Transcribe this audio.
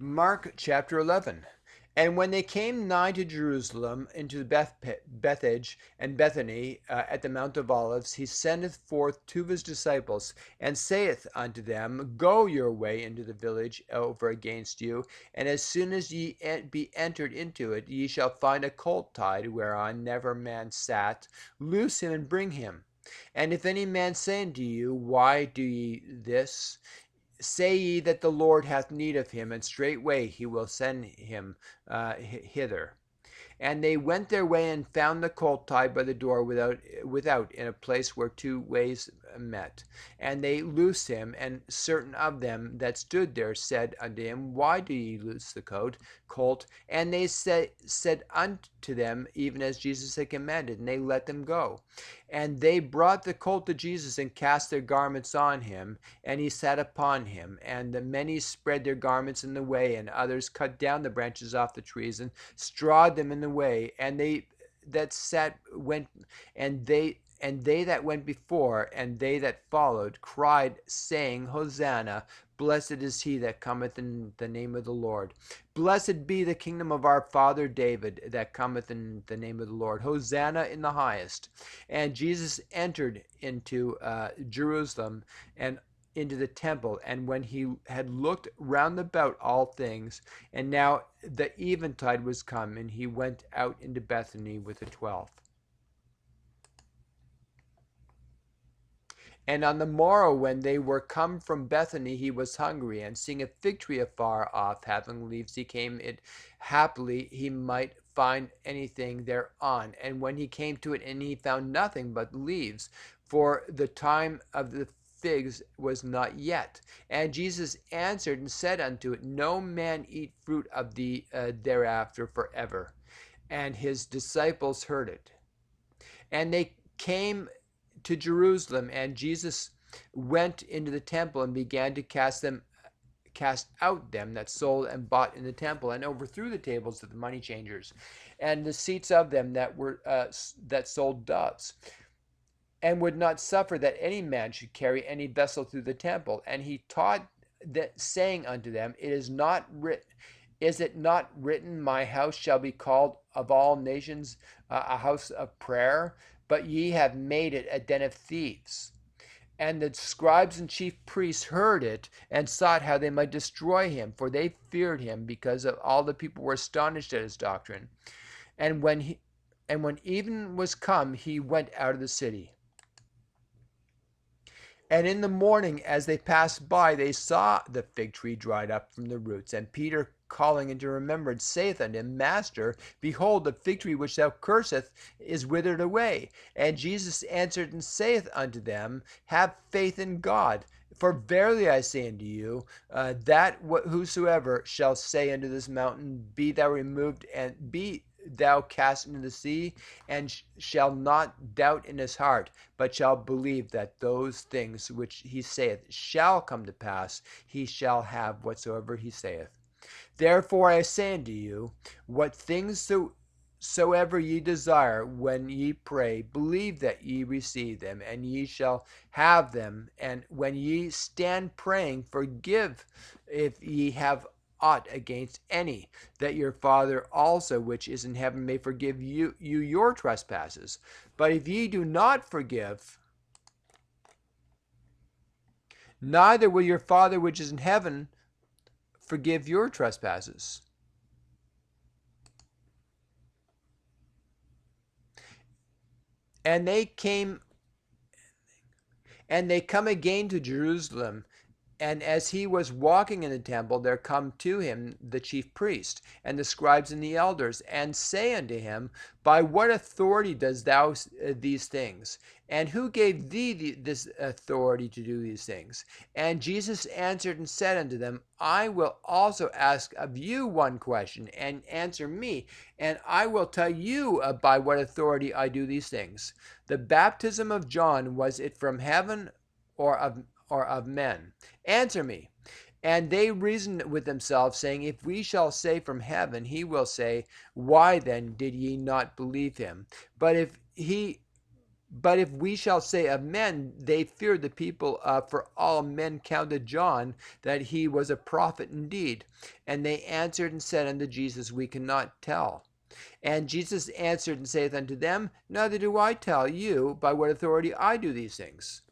Mark chapter 11. And when they came nigh to Jerusalem, into Bethphage and Bethany, at the Mount of Olives, he sendeth forth two of his disciples, and saith unto them, Go your way into the village over against you, and as soon as ye be entered into it, ye shall find a colt tied, whereon never man sat. Loose him and bring him. And if any man say unto you, Why do ye this? Say ye that the Lord hath need of him, and straightway he will send him hither. And they went their way and found the colt tied by the door without in a place where two ways met. And they loosed him, and certain of them that stood there said unto him, Why do ye loose the colt? And they said unto them, even as Jesus had commanded, and they let them go. And they brought the colt to Jesus, and cast their garments on him, and he sat upon him. And the many spread their garments in the way, and others cut down the branches off the trees, and strawed them in the way. And they that sat went, and they that went before, and they that followed, cried, saying, Hosanna! Blessed is he that cometh in the name of the Lord. Blessed be the kingdom of our father David that cometh in the name of the Lord. Hosanna in the highest. And Jesus entered into Jerusalem and into the temple, and when he had looked round about all things, and now the eventide was come, and he went out into Bethany with the 12. And on the morrow, when they were come from Bethany, he was hungry, and seeing a fig tree afar off, having leaves, he came it haply he might find anything thereon. And when he came to it, and he found nothing but leaves, for the time of the figs was not yet. And Jesus answered and said unto it, No man eat fruit of thee thereafter forever. And his disciples heard it. And they came to Jerusalem, and Jesus went into the temple and began to cast out them that sold and bought in the temple, and overthrew the tables of the money changers, and the seats of them that sold doves, and would not suffer that any man should carry any vessel through the temple. And he taught that, saying unto them, Is it not written, My house shall be called of all nations a house of prayer? But ye have made it a den of thieves. And the scribes and chief priests heard it, and sought how they might destroy him, for they feared him, because of all the people were astonished at his doctrine. And when even was come, he went out of the city. And in the morning, as they passed by, they saw the fig tree dried up from the roots. And Peter, calling into remembrance, saith unto him, Master, behold, the fig tree which thou cursest is withered away. And Jesus answered and saith unto them, Have faith in God. For verily I say unto you, that whosoever shall say unto this mountain, Be thou removed, and be thou cast into the sea, and shall not doubt in his heart, but shall believe that those things which he saith shall come to pass, he shall have whatsoever he saith. Therefore I say unto you, what things soever ye desire when ye pray, believe that ye receive them, and ye shall have them. And when ye stand praying, forgive if ye have aught against any, that your Father also which is in heaven may forgive you your trespasses. But if ye do not forgive, neither will your Father which is in heaven forgive your trespasses. And they come again to Jerusalem. And as he was walking in the temple, there come to him the chief priests, and the scribes, and the elders, and say unto him, By what authority dost thou these things? And who gave thee this authority to do these things? And Jesus answered and said unto them, I will also ask of you one question, and answer me, and I will tell you by what authority I do these things. The baptism of John, was it from heaven or of men? Answer me. And they reasoned with themselves, saying, If we shall say from heaven, he will say, Why then did ye not believe him? But But if we shall say of men, they feared the people, for all men counted John that he was a prophet indeed. And they answered and said unto Jesus, We cannot tell. And Jesus answered and saith unto them, Neither do I tell you by what authority I do these things.